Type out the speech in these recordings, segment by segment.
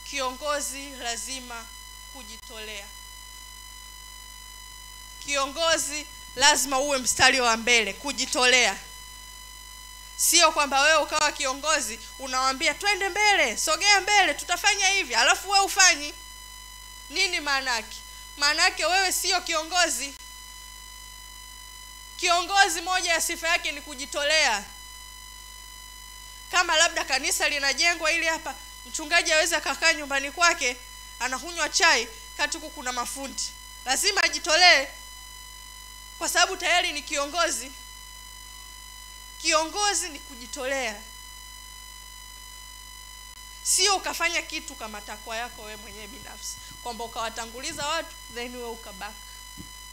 kiongozi lazima kujitolea. Kiongozi lazima uwe mstari wa mbele, kujitolea. Sio kwamba wewe ukawa kiongozi unawaambia twende mbele, sogea mbele, tutafanya hivi, alafu wewe ufanyi. Nini maana yake? Maana yake wewe sio kiongozi. Kiongozi moja ya sifa yake ni kujitolea. Kama labda kanisa linajengwa ili hapa mchungaji aweze kukaa nyumbani kwake anakunywa chai, kati huku kuna mafundi, lazima ajitolee kwa sababu tayari ni kiongozi. Kiongozi ni kujitolea. Sio ukafanya kitu kama takwa yako wewe mwenyewe binafsi, kwamba ukawatanguliza watu then wewe ukabaki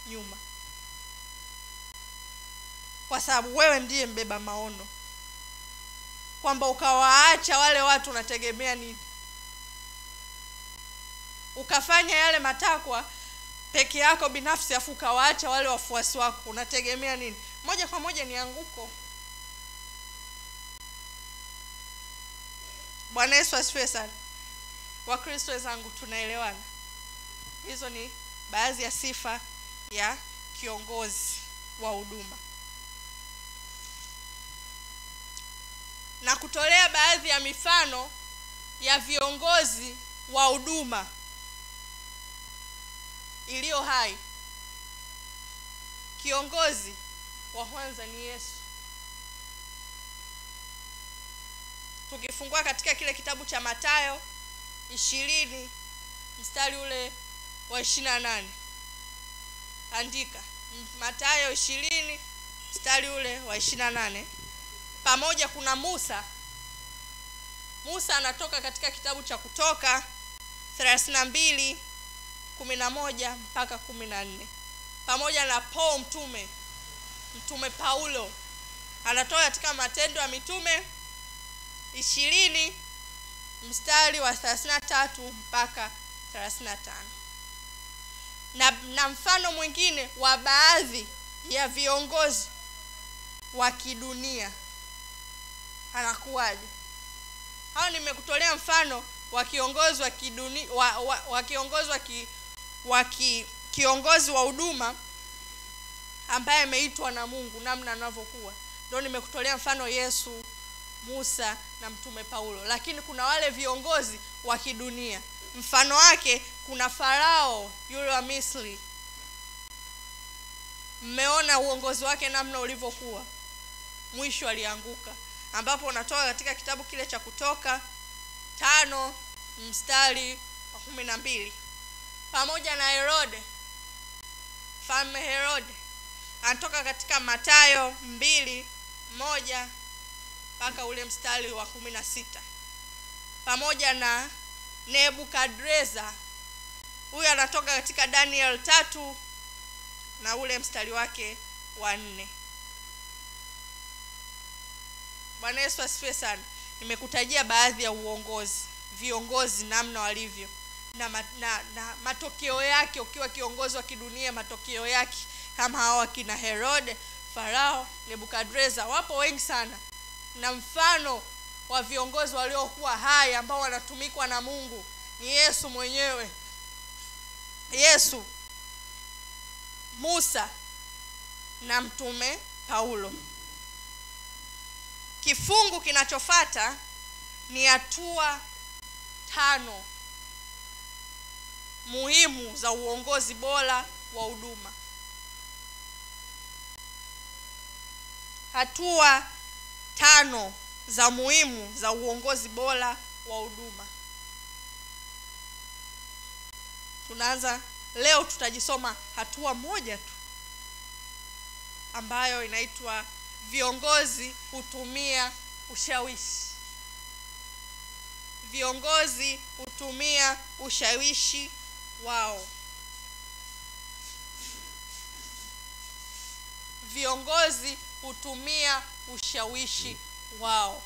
nyuma, kwa sababu wewe ndiye mbeba maono, kwamba ukawaacha wale watu. Unategemea nini? Ukafanya yale matakwa peke yako binafsi afu ukawaacha wale wafuasi wako, unategemea nini? Moja kwa moja ni anguko. Bwana Yesu asifiwe sana. Wakristo wenzangu, tunaelewana? Hizo ni baadhi ya sifa ya kiongozi wa huduma. Na kutolea baadhi ya mifano ya viongozi wa huduma iliyo hai. Kiongozi wa kwanza ni Yesu. Tukifungua katika kile kitabu cha Mathayo 20 mstari ule wa 28. Andika Mathayo 20 mstari ule wa 28. Pamoja kuna Musa. Musa anatoka katika kitabu cha Kutoka 32:11 mpaka 14. Pamoja na Paul mtume Paulo anatoka katika Matendo ya Mitume 20 mstari wa 33 mpaka 35. Na mfano mwingine wa baadhi ya viongozi wa kidunia anakuwaje? Hao nimekutolea mfano wa kiongozi wa kidunia, kiongozi wa huduma ambaye ameitwa na Mungu, namna anavyokuwa. Ndio nimekutolea mfano Yesu, Musa na mtume Paulo. Lakini kuna wale viongozi wa kidunia. Mfano wake kuna Farao yule wa Misri. Mmeona uongozi wake namna ulivyokuwa. Mwisho alianguka, ambapo unatoka katika kitabu kile cha Kutoka 5 mstari wa 12. Pamoja na Herode, Mfalme Herode, anatoka katika Mathayo 2:1 mpaka ule mstari wa 16. Pamoja na Nebukadreza, huyu anatoka katika Daniel 3 na ule mstari wake wa 4. Bwana Yesu asifiwe sana. Nimekutajia baadhi ya viongozi namna walivyo na matokeo yake. Ukiwa kiongozi wa kidunia, matokeo yake kama hawa kina Herode, Farao, Nebukadreza, wapo wengi sana. Na mfano wa viongozi waliokuwa hai ambao wanatumikwa na Mungu ni Yesu mwenyewe. Yesu, Musa na mtume Paulo. Kifungu kinachofuata ni hatua 5 muhimu za uongozi bora wa huduma. Hatua 5 za muhimu za uongozi bora wa huduma. Tunaanza leo, tutajisoma hatua moja tu ambayo inaitwa viongozi hutumia ushawishi. Viongozi hutumia ushawishi wao. Viongozi hutumia ushawishi wao.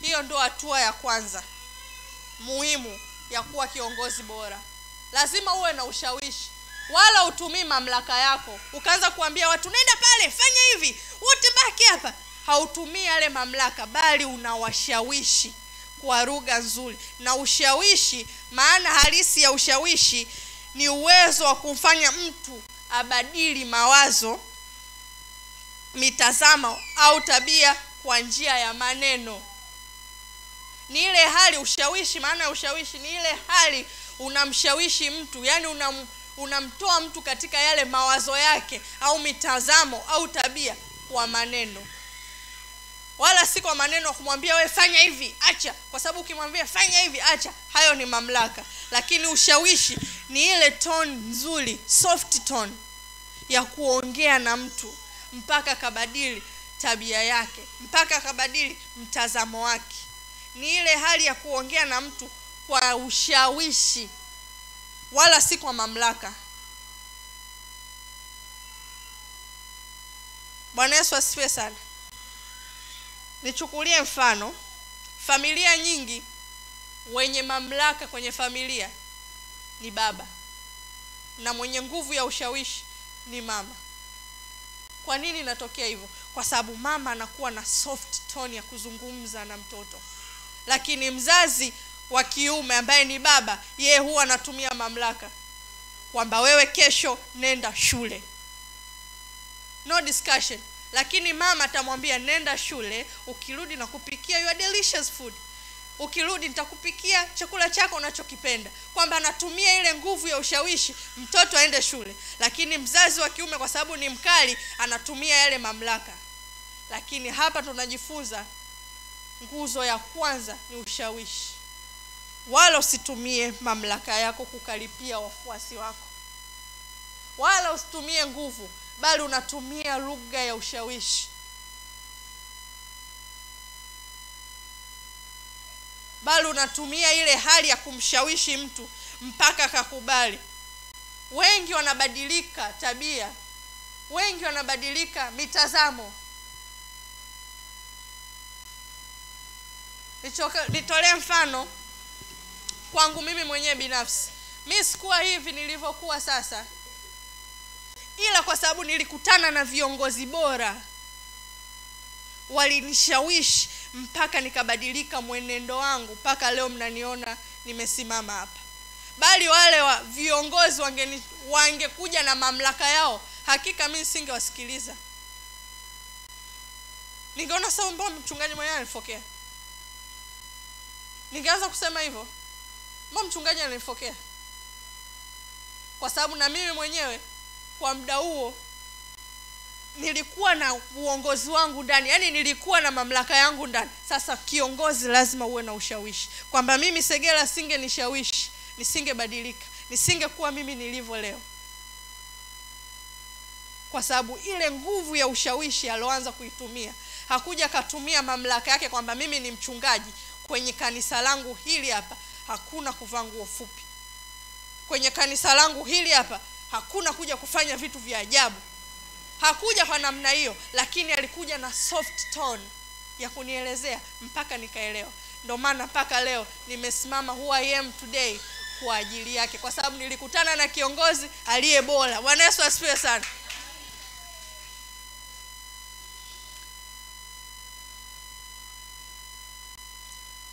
Hiyo ndio hatua ya kwanza muhimu ya kuwa kiongozi bora. Lazima uwe na ushawishi. Wala utumii mamlaka yako ukaanza kuambia watu nenda pale, fanya hivi, wote baki hapa. Hautumii yale mamlaka, bali unawashawishi kwa lugha nzuri. Na ushawishi, maana halisi ya ushawishi ni uwezo wa kumfanya mtu abadili mawazo, mitazamo au tabia kwa njia ya maneno. Ni ile hali ushawishi, maana ya ushawishi ni ile hali unamshawishi mtu, yani unamtoa mtu katika yale mawazo yake au mitazamo au tabia kwa maneno. Wala si kwa maneno kumwambia we fanya hivi, acha, kwa sababu ukimwambia fanya hivi, acha, hayo ni mamlaka. Lakini ushawishi ni ile tone nzuri, soft tone ya kuongea na mtu mpaka kabadili tabia yake, mpaka kabadili mtazamo wake. Ni ile hali ya kuongea na mtu kwa ushawishi, wala si kwa mamlaka. Bwana Yesu asifiwe sana. Nichukulie mfano, familia nyingi wenye mamlaka kwenye familia ni baba, na mwenye nguvu ya ushawishi ni mama. Kwa nini inatokea hivyo? Kwa sababu mama anakuwa na soft tone ya kuzungumza na mtoto, lakini mzazi wa kiume ambaye ni baba, yeye huwa anatumia mamlaka, kwamba wewe kesho nenda shule, no discussion. Lakini mama atamwambia nenda shule, ukirudi na kupikia your delicious food, ukirudi nitakupikia chakula chako unachokipenda. Kwamba anatumia ile nguvu ya ushawishi mtoto aende shule. Lakini mzazi wa kiume kwa sababu ni mkali, anatumia yale mamlaka. Lakini hapa tunajifunza nguzo ya kwanza ni ushawishi. Wala usitumie mamlaka yako kukaripia wafuasi wako, wala usitumie nguvu, bali unatumia lugha ya ushawishi, bali unatumia ile hali ya kumshawishi mtu mpaka akakubali. Wengi wanabadilika tabia, wengi wanabadilika mitazamo. Nitolee mfano kwangu mimi mwenyewe binafsi. Mimi sikuwa hivi nilivyokuwa sasa, ila kwa sababu nilikutana na viongozi bora, walinishawishi mpaka nikabadilika mwenendo wangu, mpaka leo mnaniona nimesimama hapa. Bali wale wa viongozi wangekuja na mamlaka yao, hakika mimi singewasikiliza. Ningeona sawa, mbona mchungaji mwenyewe ananifokea? Ningeanza kusema hivyo, mbona mchungaji ananifokea? Kwa sababu na mimi mwenyewe kwa muda huo nilikuwa na uongozi wangu ndani, yani nilikuwa na mamlaka yangu ndani. Sasa kiongozi lazima uwe na ushawishi, kwamba mimi Segela singenishawishi, nisingebadilika, nisingekuwa mimi nilivyo leo. Kwa sababu ile nguvu ya ushawishi aloanza kuitumia, hakuja katumia mamlaka yake kwamba mimi ni mchungaji, kwenye kanisa langu hili hapa hakuna kuvaa nguo fupi, kwenye kanisa langu hili hapa hakuna kuja kufanya vitu vya ajabu. Hakuja kwa namna hiyo, lakini alikuja na soft tone ya kunielezea mpaka nikaelewa. Ndio maana mpaka leo nimesimama who I am today kwa ajili yake, kwa sababu nilikutana na kiongozi aliye bora. Bwana Yesu asifiwe sana.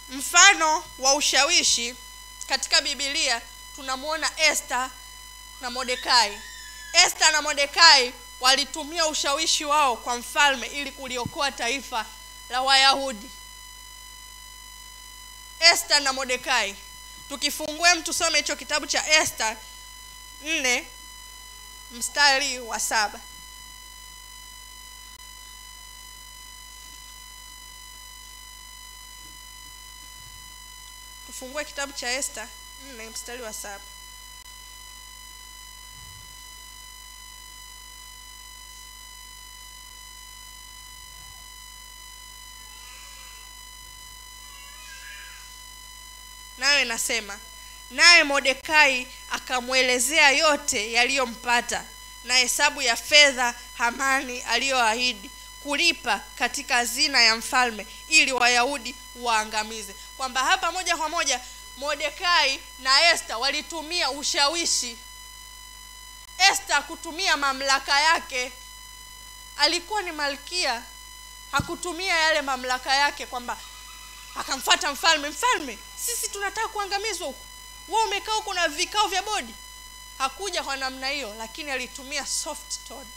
Mfano wa ushawishi katika Biblia tunamuona Esther na Mordekai. Esther na Mordekai walitumia ushawishi wao kwa mfalme ili kuliokoa taifa la Wayahudi. Esther na Mordekai. Tukifungua tusome hicho kitabu cha Esther 4 mstari wa 7. Tufungue kitabu cha Esther 4 mstari wa 7. Nawe nasema, naye Mordekai akamwelezea yote yaliyompata na hesabu ya fedha Hamani aliyoahidi kulipa katika hazina ya mfalme ili Wayahudi waangamize. Kwamba hapa moja kwa moja Mordekai na Esther walitumia ushawishi. Esther kutumia mamlaka yake, alikuwa ni malkia, hakutumia yale mamlaka yake kwamba Akamfuata mfalme, mfalme, sisi tunataka kuangamizwa huko, wewe umekaa huko na vikao vya bodi. Hakuja kwa namna hiyo, lakini alitumia soft tone.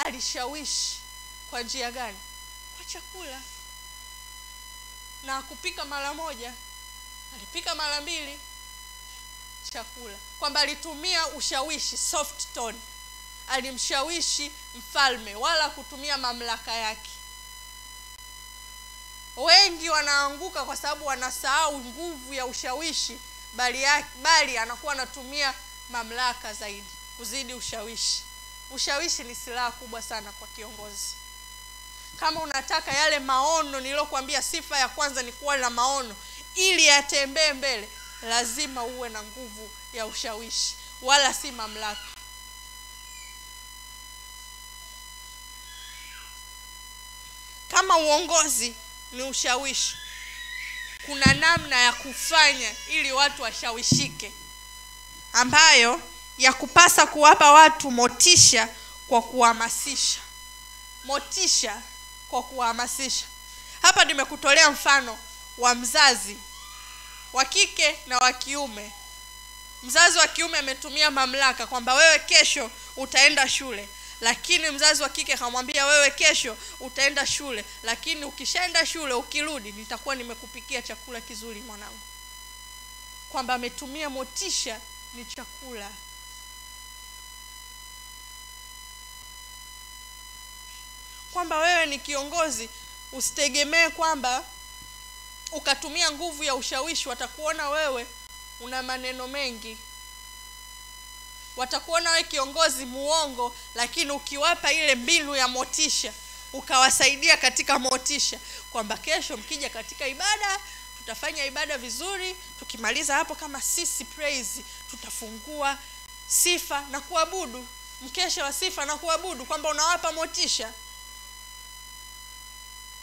Alishawishi kwa njia gani? Kwa chakula. Na hakupika mara moja, alipika mara mbili. Chakula, kwamba alitumia ushawishi, soft tone. Alimshawishi mfalme, wala kutumia mamlaka yake. Wengi wanaanguka kwa sababu wanasahau nguvu ya ushawishi, bali anakuwa anatumia mamlaka zaidi kuzidi ushawishi. Ushawishi ni silaha kubwa sana kwa kiongozi. Kama unataka yale maono niliyokuambia, sifa ya kwanza ni kuwa na maono ili yatembee mbele, lazima uwe na nguvu ya ushawishi, wala si mamlaka. Kama uongozi ni ushawishi, kuna namna ya kufanya ili watu washawishike, ambayo ya kupasa kuwapa watu motisha kwa kuhamasisha. Motisha kwa kuhamasisha. Hapa nimekutolea mfano wa mzazi wa kike na wa kiume. Mzazi wa kiume ametumia mamlaka kwamba wewe kesho utaenda shule, lakini mzazi wa kike akamwambia wewe kesho utaenda shule, lakini ukishaenda shule ukirudi nitakuwa nimekupikia chakula kizuri mwanangu. Kwamba ametumia motisha ni chakula. Kwamba wewe ni kiongozi, usitegemee kwamba ukatumia nguvu ya ushawishi watakuona wewe una maneno mengi. Watakuona wewe kiongozi muongo, lakini ukiwapa ile mbinu ya motisha, ukawasaidia katika motisha, kwamba kesho mkija katika ibada, tutafanya ibada vizuri, tukimaliza hapo kama sisi praise, tutafungua sifa na kuabudu, mkesha wa sifa na kuabudu, kwamba unawapa motisha.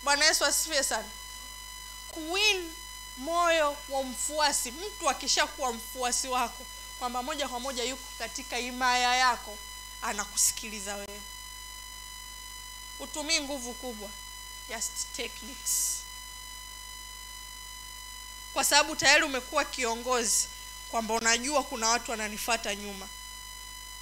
Bwana Yesu asifiwe sana. Kuwin moyo wa mfuasi. Mtu akishakuwa mfuasi wako, kwamba moja kwa moja yuko katika himaya yako, anakusikiliza wewe. Utumii nguvu kubwa, just techniques. Kwa sababu tayari umekuwa kiongozi, kwamba unajua kuna watu wananifuata nyuma.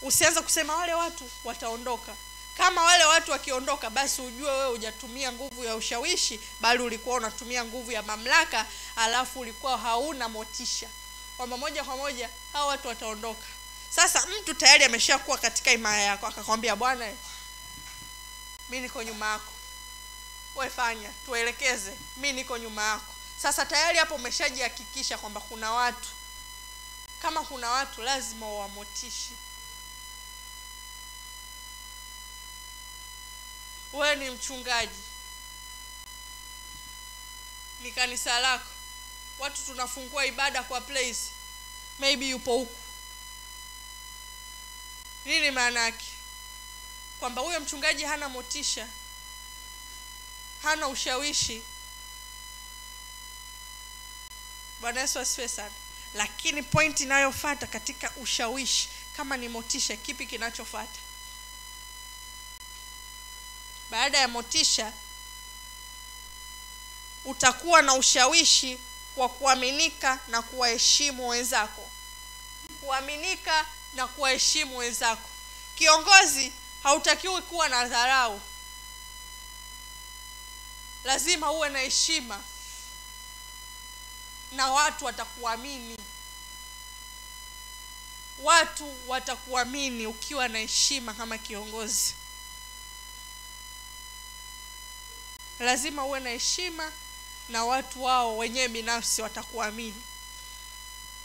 Usianze kusema wale watu wataondoka. Kama wale watu wakiondoka, basi ujue wewe hujatumia nguvu ya ushawishi, bali ulikuwa unatumia nguvu ya mamlaka, alafu ulikuwa hauna motisha, kwamba moja kwa moja hao watu wataondoka. Sasa mtu tayari ameshakuwa katika himaya yako, akakwambia bwana, mimi niko nyuma yako, wewe fanya, tuelekeze, mimi niko nyuma yako. Sasa tayari hapo umeshajihakikisha kwamba kuna watu. Kama kuna watu, lazima uwamotishi. Wewe ni mchungaji, ni kanisa lako, watu tunafungua ibada kwa place, maybe yupo huku. Nini maana yake? Kwamba huyo mchungaji hana motisha, hana ushawishi. Bwana Yesu asifiwe sana. Lakini point inayofuata katika ushawishi, kama ni motisha, kipi kinachofuata? Baada ya motisha, utakuwa na ushawishi kwa kuaminika na kuwaheshimu wenzako. Kuaminika na kuwaheshimu wenzako. Kiongozi hautakiwi kuwa na dharau. Lazima uwe na heshima, na watu watakuamini. Watu watakuamini ukiwa na heshima kama kiongozi. Lazima uwe na heshima, na watu wao wenyewe binafsi watakuamini.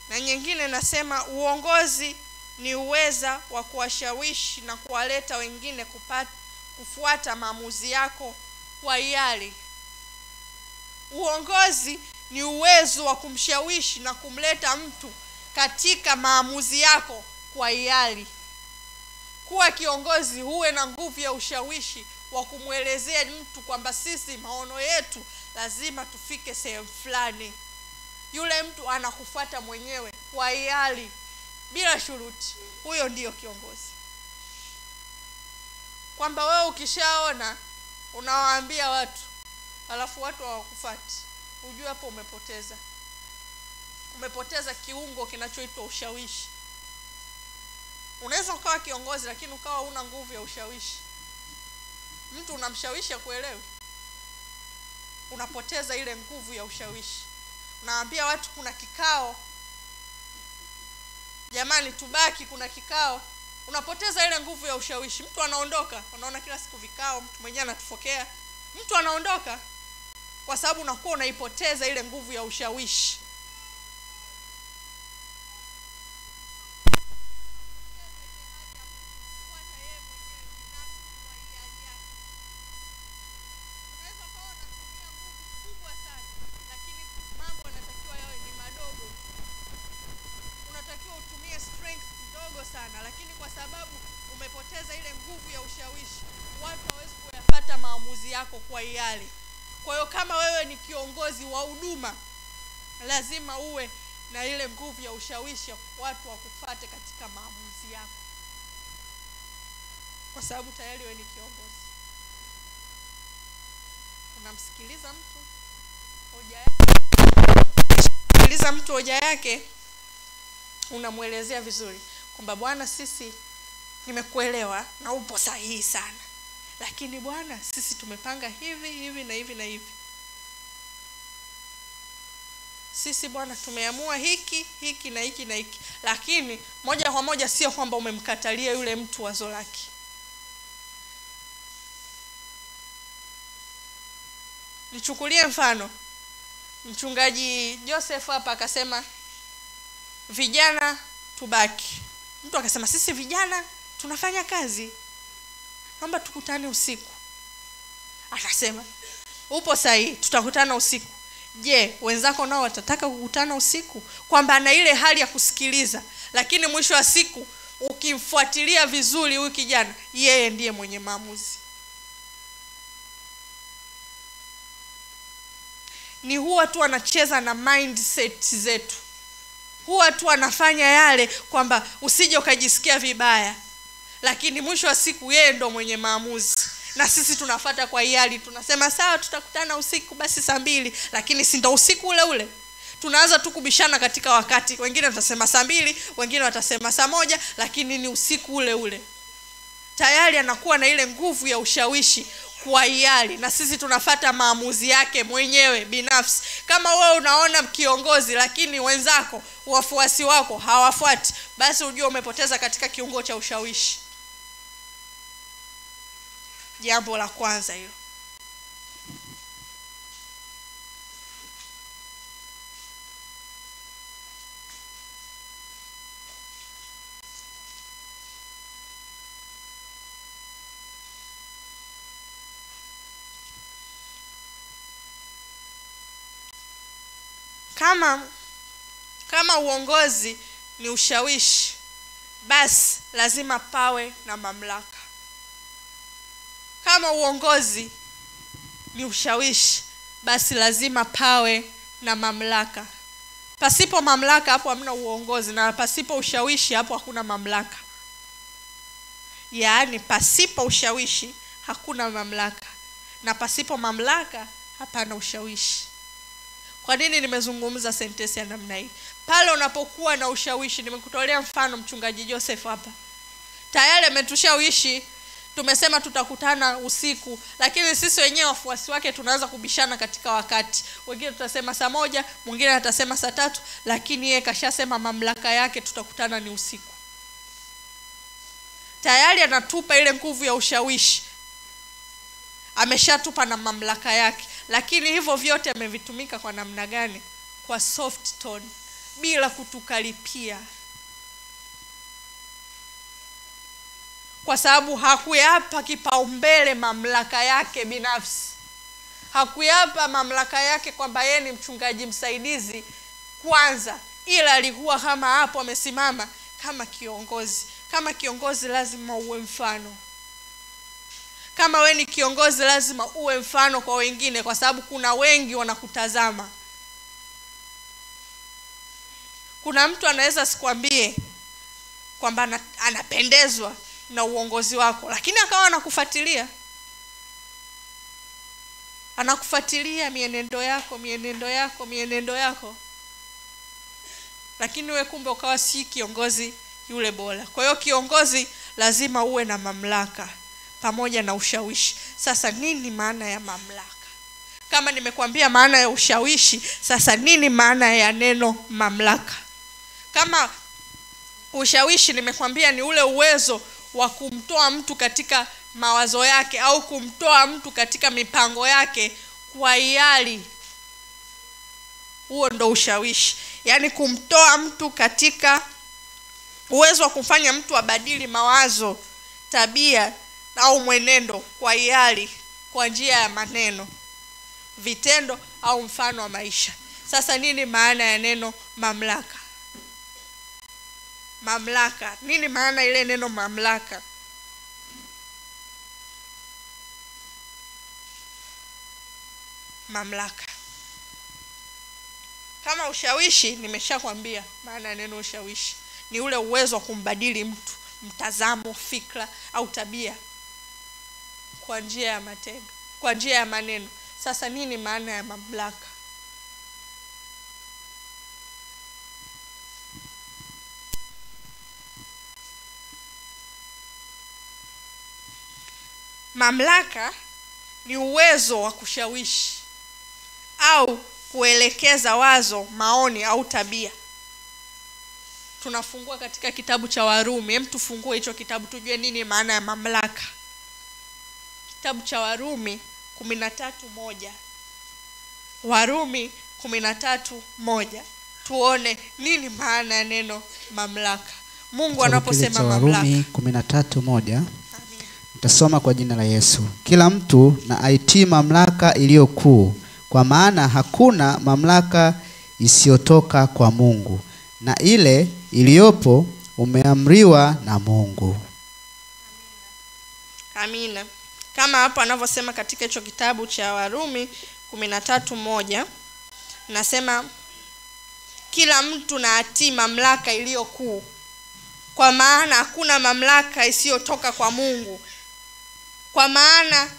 Na nyingine nasema uongozi ni uweza wa kuwashawishi na kuwaleta wengine kufuata maamuzi yako kwa hiari. Uongozi ni uwezo wa kumshawishi na kumleta mtu katika maamuzi yako kwa hiari. Kuwa kiongozi, huwe na nguvu ya ushawishi wa kumwelezea mtu kwamba sisi maono yetu lazima tufike sehemu fulani. Yule mtu anakufuata mwenyewe kwa hiari, bila shuruti. Huyo ndiyo kiongozi. Kwamba wewe ukishaona, unawaambia watu alafu watu hawakufuati, ujue hapo umepoteza kiungo kinachoitwa ushawishi. Unaweza ukawa kiongozi lakini ukawa una nguvu ya ushawishi. Mtu unamshawishi akuelewe, unapoteza ile nguvu ya ushawishi. Unaambia watu kuna kikao, jamani tubaki, kuna kikao, unapoteza ile nguvu ya ushawishi. Mtu anaondoka, unaona kila siku vikao, mtu mwenyewe anatufokea, mtu anaondoka kwa sababu unakuwa unaipoteza ile nguvu ya ushawishi. Sana, lakini kwa sababu umepoteza ile nguvu ya ushawishi, watu hawezi kuyapata maamuzi yako kwa hiari. Kwa hiyo kama wewe ni kiongozi wa huduma, lazima uwe na ile nguvu ya ushawishi, watu wakufuate katika maamuzi yako, kwa sababu tayari wewe ni kiongozi. Unamsikiliza mtu hoja yake, unamuelezea vizuri kwamba bwana, sisi nimekuelewa na upo sahihi sana, lakini bwana, sisi tumepanga hivi na hivi. Sisi bwana tumeamua hiki na hiki. Lakini moja kwa moja sio kwamba umemkatalia yule mtu wazo lake. Nichukulie mfano, mchungaji Joseph hapa akasema vijana tubaki. Mtu akasema sisi vijana tunafanya kazi, naomba tukutane usiku. Akasema upo sahihi, tutakutana usiku. Je, wenzako nao watataka kukutana usiku? Kwamba ana ile hali ya kusikiliza, lakini mwisho wa siku ukimfuatilia vizuri huyu kijana, yeye ndiye mwenye maamuzi. Ni huwa tu anacheza na mindset zetu, huwa tu anafanya yale kwamba usije ukajisikia vibaya, lakini mwisho wa siku yeye ndo mwenye maamuzi. Na sisi tunafuata kwa hiari, tunasema sawa tutakutana usiku basi saa 2, lakini si ndo usiku ule ule. Tunaanza tu kubishana katika wakati, wengine watasema saa 2, wengine watasema saa 1, lakini ni usiku ule ule. Tayari anakuwa na ile nguvu ya ushawishi kwa hiari, na sisi tunafuata maamuzi yake mwenyewe binafsi. Kama wewe unaona kiongozi lakini wenzako, wafuasi wako hawafuati, basi ujue umepoteza katika kiungo cha ushawishi. Jambo la kwanza hilo. Kama uongozi ni ushawishi, basi lazima pawe na mamlaka. Kama uongozi ni ushawishi, basi lazima pawe na mamlaka. Pasipo mamlaka hapo hamna uongozi, na pasipo ushawishi hapo hakuna mamlaka. Yaani pasipo ushawishi hakuna mamlaka, na pasipo mamlaka hapana ushawishi. Kwa nini nimezungumza sentensi ya namna hii? Pale unapokuwa na ushawishi, nimekutolea mfano mchungaji Joseph hapa. Tayari ametushawishi, tumesema tutakutana usiku, lakini sisi wenyewe wafuasi wake tunaanza kubishana katika wakati. Wengine tutasema saa 1, mwingine atasema saa 3, lakini yeye kashasema mamlaka yake tutakutana ni usiku. Tayari anatupa ile nguvu ya ushawishi, ameshatupa na mamlaka yake. Lakini hivyo vyote amevitumika kwa namna gani? Kwa soft tone, bila kutukaripia, kwa sababu hakuyapa kipaumbele mamlaka yake binafsi. Hakuyapa mamlaka yake kwamba yeye ni mchungaji msaidizi kwanza, ila alikuwa kama hapo amesimama kama kiongozi. Kama kiongozi lazima uwe mfano. Kama wewe ni kiongozi lazima uwe mfano kwa wengine, kwa sababu kuna wengi wanakutazama. Kuna mtu anaweza sikwambie kwamba anapendezwa na uongozi wako, lakini akawa anakufuatilia. anakufuatilia mienendo yako, lakini wewe kumbe ukawa si kiongozi yule bora. Kwa hiyo kiongozi lazima uwe na mamlaka pamoja na ushawishi. Sasa nini maana ya mamlaka? Kama nimekuambia maana ya ushawishi, sasa nini maana ya neno mamlaka? Kama ushawishi nimekuambia ni ule uwezo wa kumtoa mtu katika mawazo yake au kumtoa mtu katika mipango yake kwa hiari, huo ndo ushawishi. Yaani kumtoa mtu katika uwezo wa kufanya mtu abadili mawazo, tabia au mwenendo kwa hiari, kwa njia ya maneno, vitendo au mfano wa maisha. Sasa nini maana ya neno mamlaka? Mamlaka, nini maana ile neno mamlaka? Mamlaka. Kama ushawishi nimeshakwambia maana ya neno ushawishi ni ule uwezo wa kumbadili mtu mtazamo, fikra au tabia kwa njia ya matendo, kwa njia ya maneno. Sasa nini maana ya mamlaka? Mamlaka ni uwezo wa kushawishi au kuelekeza wazo, maoni au tabia. Tunafungua katika kitabu cha Warumi. Hem, tufungue hicho kitabu tujue nini maana ya mamlaka. Kitabu cha Warumi 13:1. Warumi 13:1. Tuone nini maana ya neno mamlaka. Mungu anaposema mamlaka. Warumi 13:1. Nitasoma kwa jina la Yesu. Kila mtu na aitii mamlaka iliyo kuu, kwa maana hakuna mamlaka isiyotoka kwa Mungu, na ile iliyopo umeamriwa na Mungu. Amina. Kama hapo anavyosema katika hicho kitabu cha Warumi 13:1, nasema kila mtu na atii mamlaka iliyo kuu, kwa maana hakuna mamlaka isiyotoka kwa Mungu. Kwa maana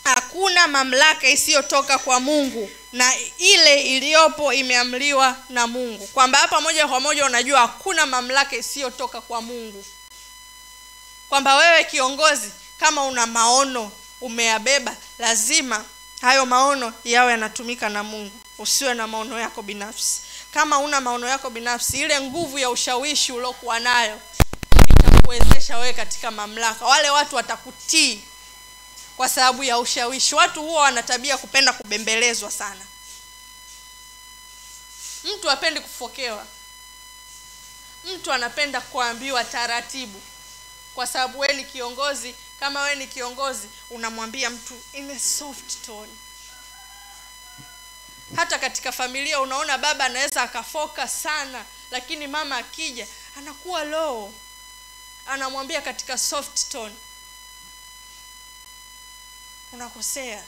hakuna mamlaka isiyotoka kwa Mungu, na ile iliyopo imeamriwa na Mungu. Kwamba hapa moja kwa moja unajua hakuna mamlaka isiyotoka kwa Mungu. Kwamba wewe kiongozi, kama una maono umeyabeba, lazima hayo maono yawe yanatumika na Mungu. Usiwe na maono yako binafsi. Kama una maono yako binafsi, ile nguvu ya ushawishi uliokuwa nayo itakuwezesha wewe katika mamlaka. Wale watu watakutii kwa sababu ya ushawishi. Watu huwa wana tabia kupenda kubembelezwa sana. Mtu hapendi kufokewa. Mtu anapenda kuambiwa taratibu. Kwa sababu wewe ni kiongozi. Kama wewe ni kiongozi, unamwambia mtu in a soft tone. Hata katika familia unaona baba anaweza akafoka sana, lakini mama akija anakuwa low. Anamwambia katika soft tone, unakosea.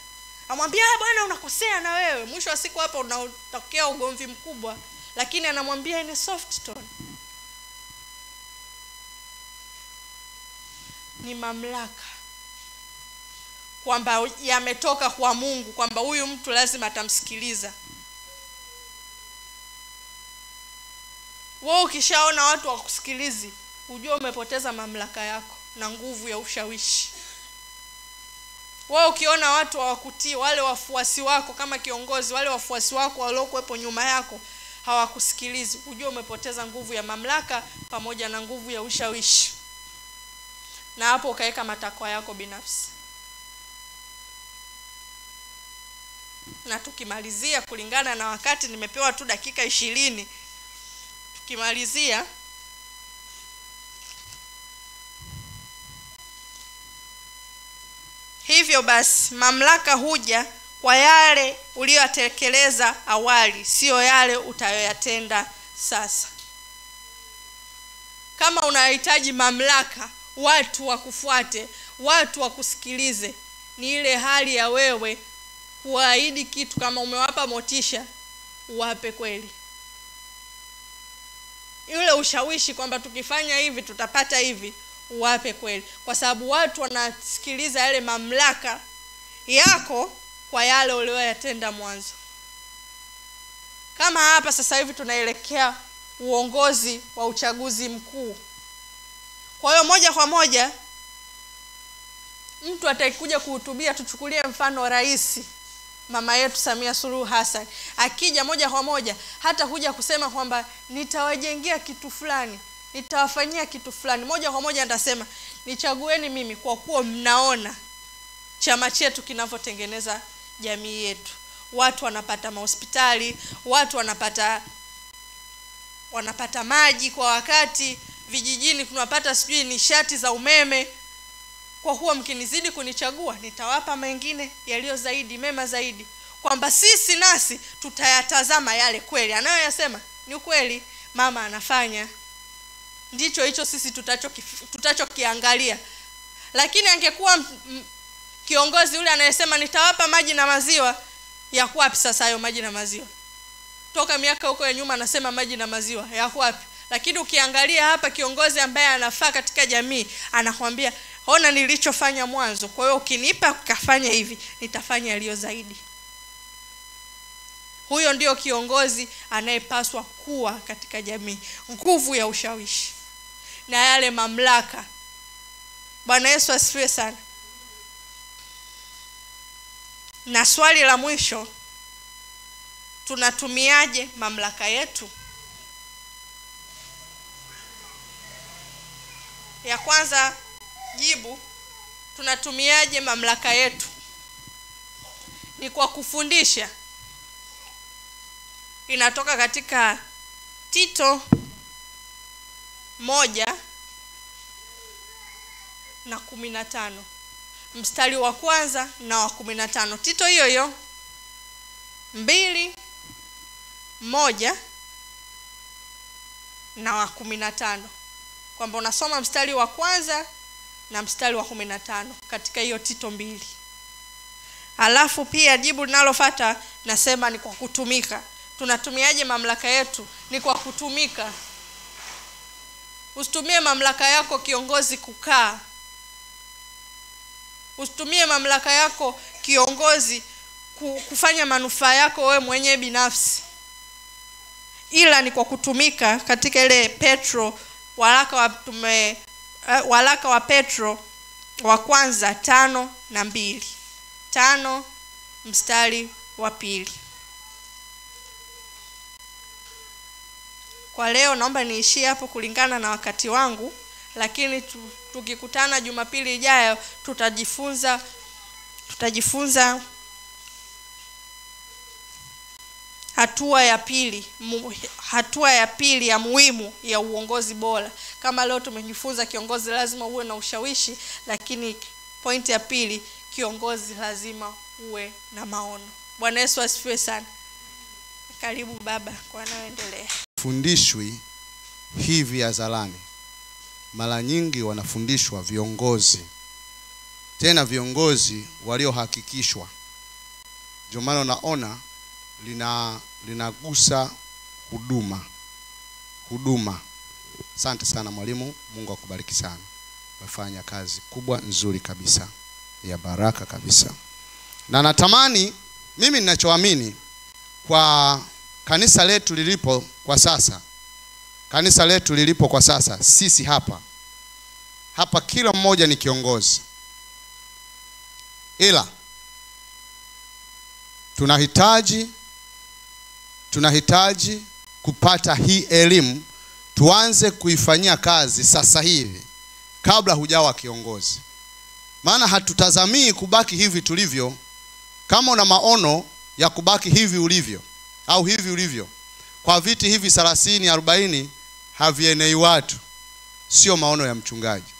Amwambia bwana unakosea na wewe. Mwisho wa siku hapa unatokea ugomvi mkubwa, lakini anamwambia in a soft tone. Ni mamlaka. Kwamba yametoka kwa Mungu, kwamba huyu mtu lazima atamsikiliza. Wewe ukishaona watu wakusikilizi, ujue umepoteza mamlaka yako na nguvu ya ushawishi. Wewe ukiona watu hawakutii, wale wafuasi wako kama kiongozi, wale wafuasi wako waliokuepo nyuma yako hawakusikilizi, ujue umepoteza nguvu ya mamlaka pamoja na nguvu ya ushawishi. Na hapo ukaweka matakwa yako binafsi. Na tukimalizia kulingana na wakati, nimepewa tu dakika 20. Tukimalizia, hivyo basi mamlaka huja kwa yale uliyotekeleza awali, sio yale utayoyatenda sasa. Kama unahitaji mamlaka, watu wakufuate, watu wakusikilize, ni ile hali ya wewe kuahidi kitu. Kama umewapa motisha, uwape kweli. Yule ushawishi kwamba tukifanya hivi tutapata hivi, uwape kweli. Kwa sababu watu wanasikiliza yale mamlaka yako kwa yale uliyoyatenda mwanzo. Kama hapa sasa hivi tunaelekea uongozi wa uchaguzi mkuu. Kwa hiyo moja kwa moja mtu atakuja kuhutubia, tuchukulie mfano rais mama yetu Samia Suluhu Hassan, akija moja kwa moja hata kuja kusema kwamba nitawajengea kitu fulani, nitawafanyia kitu fulani. Moja kwa moja atasema nichagueni mimi kwa kuwa mnaona chama chetu kinavyotengeneza jamii yetu. Watu wanapata mahospitali, watu wanapata maji kwa wakati, vijijini tunapata sijui nishati za umeme. Kwa kuwa mkinizidi kunichagua, nitawapa mengine yaliyo zaidi, mema zaidi, kwamba sisi nasi tutayatazama yale kweli anayoyasema ni ukweli, mama anafanya. Ndicho hicho sisi tutachokiangalia. Lakini angekuwa kiongozi yule anayesema nitawapa maji na maziwa, yako wapi sasa hayo maji na maziwa? Toka miaka huko ya nyuma anasema maji na maziwa, yako wapi? Lakini ukiangalia hapa kiongozi ambaye anafaa katika jamii, anakuambia ona nilichofanya mwanzo, kwa hiyo ukinipa kafanya hivi, nitafanya yaliyo zaidi. Huyo ndio kiongozi anayepaswa kuwa katika jamii, nguvu ya ushawishi na yale mamlaka. Bwana Yesu asifiwe sana. Na swali la mwisho, tunatumiaje mamlaka yetu? Ya kwanza jibu, tunatumiaje mamlaka yetu, ni kwa kufundisha. Inatoka katika Tito 1:15 mstari wa kwanza na wa 15. Tito hiyo hiyo 2:1 na wa 15, kwamba unasoma mstari wa kwanza na mstari wa 15 katika hiyo Tito 2. Alafu pia jibu linalofuata nasema ni kwa kutumika. Tunatumiaje mamlaka yetu? Ni kwa kutumika. Usitumie mamlaka yako kiongozi kukaa. Usitumie mamlaka yako kiongozi kufanya manufaa yako wewe mwenyewe binafsi, ila ni kwa kutumika. Katika ile Petro, waraka wa Petro wa kwanza 5:2, 5 mstari wa 2. Kwa leo naomba niishie hapo kulingana na wakati wangu, lakini tukikutana Jumapili ijayo tutajifunza hatua ya pili ya muhimu ya uongozi bora. Kama leo tumejifunza kiongozi lazima uwe na ushawishi, lakini point ya pili, kiongozi lazima uwe na maono. Bwana Yesu asifiwe sana. Karibu baba kwa anaendelea. Fundishwi hivi hadharani. Mara nyingi wanafundishwa viongozi, tena viongozi waliohakikishwa. Ndio maana unaona linagusa huduma. Asante sana mwalimu, Mungu akubariki sana. Umefanya kazi kubwa nzuri kabisa, ya baraka kabisa. Na natamani, mimi ninachoamini kwa kanisa letu lilipo kwa sasa, sisi hapa kila mmoja ni kiongozi, ila tunahitaji kupata hii elimu, tuanze kuifanyia kazi sasa hivi kabla hujawa kiongozi. Maana hatutazamii kubaki hivi tulivyo. Kama una maono ya kubaki hivi ulivyo au hivi ulivyo, kwa viti hivi 30 40 havienei watu, sio maono ya mchungaji.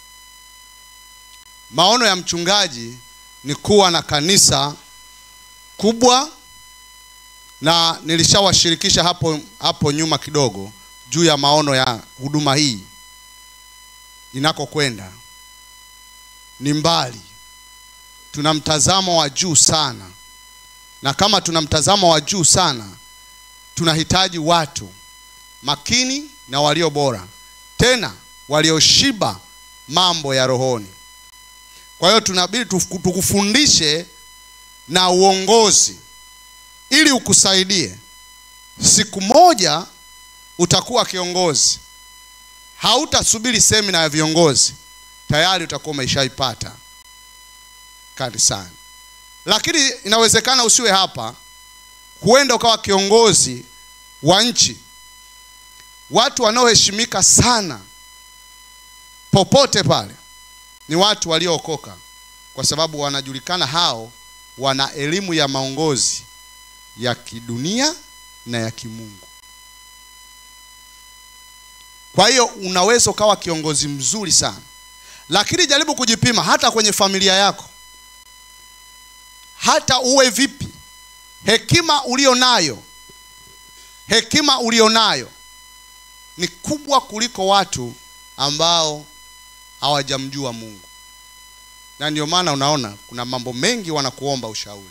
Maono ya mchungaji ni kuwa na kanisa kubwa, na nilishawashirikisha hapo nyuma kidogo juu ya maono ya huduma hii. Inakokwenda ni mbali, tuna mtazamo wa juu sana, na kama tuna mtazamo wa juu sana, tunahitaji watu makini na walio bora, tena walioshiba mambo ya rohoni. Kwa hiyo tunabidi tukufundishe na uongozi ili ukusaidie. Siku moja utakuwa kiongozi, hautasubiri semina ya viongozi, tayari utakuwa umeshaipata kanisani. Lakini inawezekana usiwe hapa, huenda ukawa kiongozi wa nchi. Watu wanaoheshimika sana popote pale ni watu waliookoka, kwa sababu wanajulikana hao wana elimu ya maongozi ya kidunia na ya kimungu. Kwa hiyo unaweza ukawa kiongozi mzuri sana, lakini jaribu kujipima hata kwenye familia yako. Hata uwe vipi, hekima ulionayo ni kubwa kuliko watu ambao hawajamjua Mungu. Na ndio maana unaona kuna mambo mengi wanakuomba ushauri.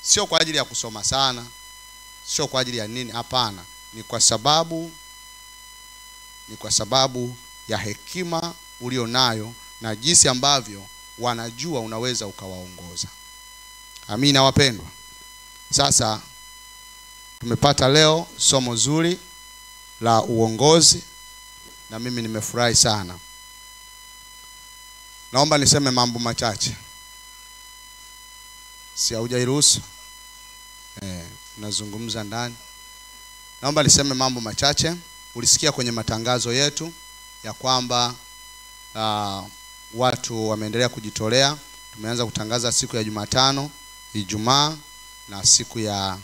Sio kwa ajili ya kusoma sana, sio kwa ajili ya nini, hapana. Ni kwa sababu ya hekima ulionayo na jinsi ambavyo wanajua unaweza ukawaongoza. Amina wapendwa. Sasa tumepata leo somo zuri la uongozi na mimi nimefurahi sana. Naomba niseme mambo machache. Si haujairuhusu? Nazungumza ndani. Naomba niseme mambo machache. Ulisikia kwenye matangazo yetu ya kwamba watu wameendelea kujitolea. Tumeanza kutangaza siku ya Jumatano, Ijumaa na siku ya